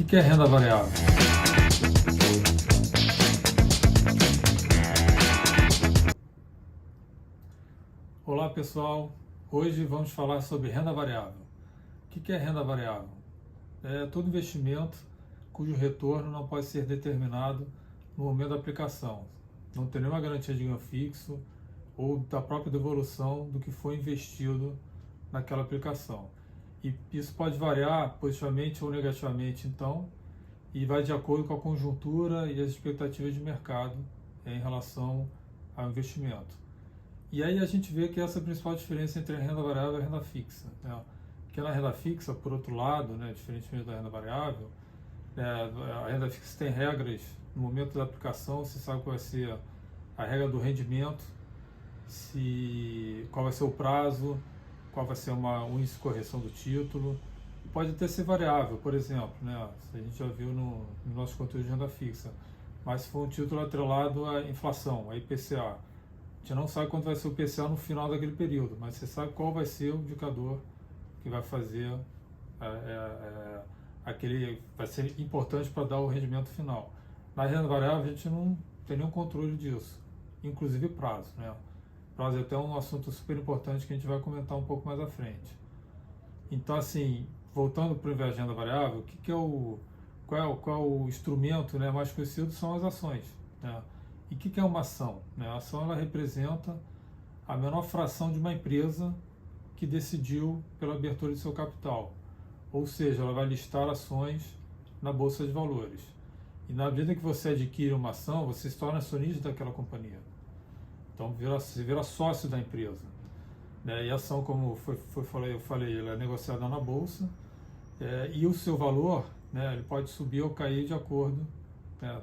que é renda variável? Olá pessoal, hoje vamos falar sobre renda variável. O que é renda variável? É todo investimento cujo retorno não pode ser determinado no momento da aplicação. Não tem nenhuma garantia de ganho fixo ou da própria devolução do que foi investido naquela aplicação. E isso pode variar positivamente ou negativamente, então, e vai de acordo com a conjuntura e as expectativas de mercado em relação ao investimento. E aí a gente vê que essa é a principal diferença entre a renda variável e a renda fixa, né? Porque na renda fixa, por outro lado, né, diferentemente da renda variável, a renda fixa tem regras no momento da aplicação. Você sabe qual vai ser a regra do rendimento, qual vai ser o prazo, qual vai ser uma índice de correção do título. Pode até ser variável, por exemplo, né? A gente já viu no nosso conteúdo de renda fixa, mas se for um título atrelado à inflação, a IPCA, a gente não sabe quanto vai ser o IPCA no final daquele período, mas você sabe qual vai ser o indicador que vai fazer vai ser importante para dar o rendimento final. Na renda variável a gente não tem nenhum controle disso, inclusive prazo, né? Prazo é até um assunto super importante que a gente vai comentar um pouco mais à frente. Então, assim, voltando para o invés de renda variável, qual é o instrumento, né, mais conhecido? São as ações, né? E o que é uma ação? Né? A ação ela representa a menor fração de uma empresa que decidiu pela abertura de seu capital. Ou seja, ela vai listar ações na Bolsa de Valores. E na medida que você adquire uma ação, você se torna acionista daquela companhia. Então, você vira sócio da empresa. Né? E a ação, como eu falei, ela é negociada na Bolsa, e o seu valor, né, ele pode subir ou cair de acordo, né,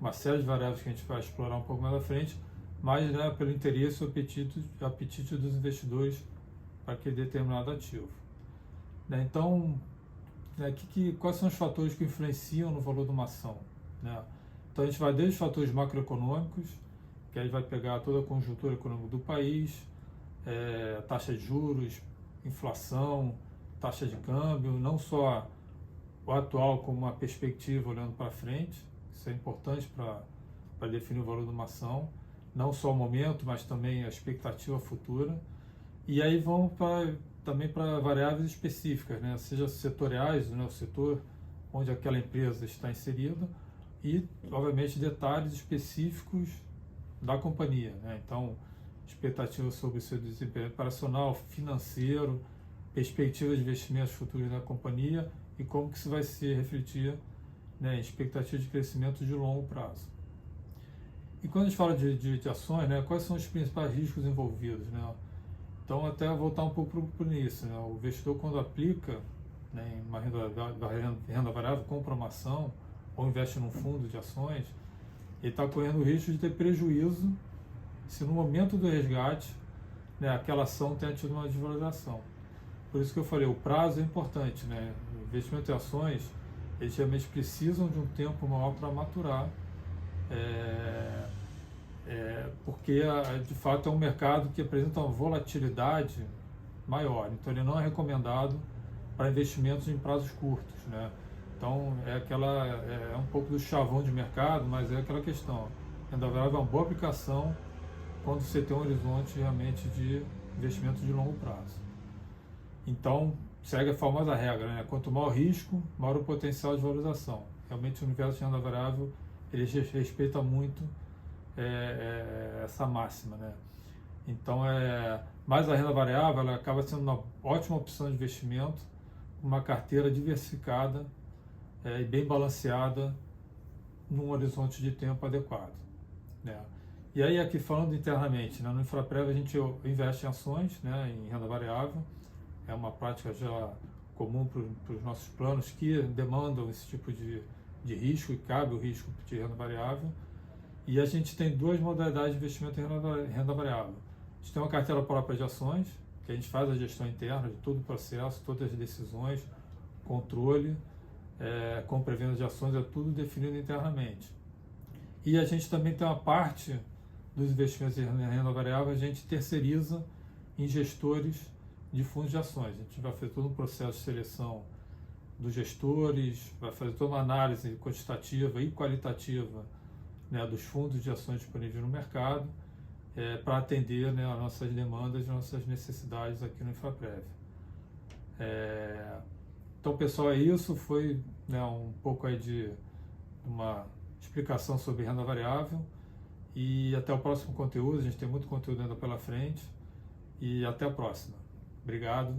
uma série de variáveis que a gente vai explorar um pouco mais à frente, mas, né, pelo interesse e apetite dos investidores para aquele determinado ativo. Né? Então, né, quais são os fatores que influenciam no valor de uma ação? Né? Então, a gente vai desde os fatores macroeconômicos, que aí vai pegar toda a conjuntura econômica do país, taxa de juros, inflação, taxa de câmbio, não só o atual como uma perspectiva olhando para frente. Isso é importante para definir o valor de uma ação, não só o momento, mas também a expectativa futura. E aí vamos também para variáveis específicas, né? Seja setoriais, né? O setor onde aquela empresa está inserida, e, obviamente, detalhes específicos da companhia, né? Então, expectativas sobre o seu desempenho operacional, financeiro, perspectivas de investimentos futuros da companhia e como que isso vai se refletir, né, em expectativas de crescimento de longo prazo. E quando a gente fala de ações, né, quais são os principais riscos envolvidos, né? Então, até voltar um pouco para o início, né? O investidor, quando aplica, né, em uma renda variável, compra uma ação ou investe num fundo de ações, ele está correndo o risco de ter prejuízo se no momento do resgate, né, aquela ação tenha tido uma desvalorização. Por isso que eu falei, o prazo é importante, né? O investimento em ações, eles realmente precisam de um tempo maior para maturar, porque de fato é um mercado que apresenta uma volatilidade maior, então ele não é recomendado para investimentos em prazos curtos, né? Então é um pouco do chavão de mercado, mas é aquela questão. Renda variável é uma boa aplicação quando você tem um horizonte realmente de investimento de longo prazo. Então, segue a famosa regra, né? Quanto maior o risco, maior o potencial de valorização. Realmente o universo de renda variável, ele respeita muito essa máxima, né? Então, mais a renda variável, ela acaba sendo uma ótima opção de investimento, uma carteira diversificada e bem balanceada num horizonte de tempo adequado, né? E aí, aqui falando internamente, né, no Infraprev a gente investe em ações, né, em renda variável. É uma prática já comum para os nossos planos que demandam esse tipo de risco, e cabe o risco de renda variável. E a gente tem duas modalidades de investimento em renda variável. A gente tem uma carteira própria de ações, que a gente faz a gestão interna de todo o processo, todas as decisões, controle, compra e venda de ações, é tudo definido internamente. E a gente também tem uma parte dos investimentos em renda variável, a gente terceiriza em gestores de fundos de ações. A gente vai fazer todo um processo de seleção dos gestores, vai fazer toda uma análise quantitativa e qualitativa, né, dos fundos de ações disponíveis no mercado, para atender, né, as nossas demandas e nossas necessidades aqui no Infraprev. Então, pessoal, é isso. Foi, né, um pouco aí de uma explicação sobre renda variável, e até o próximo conteúdo. A gente tem muito conteúdo ainda pela frente, e até a próxima. Obrigado.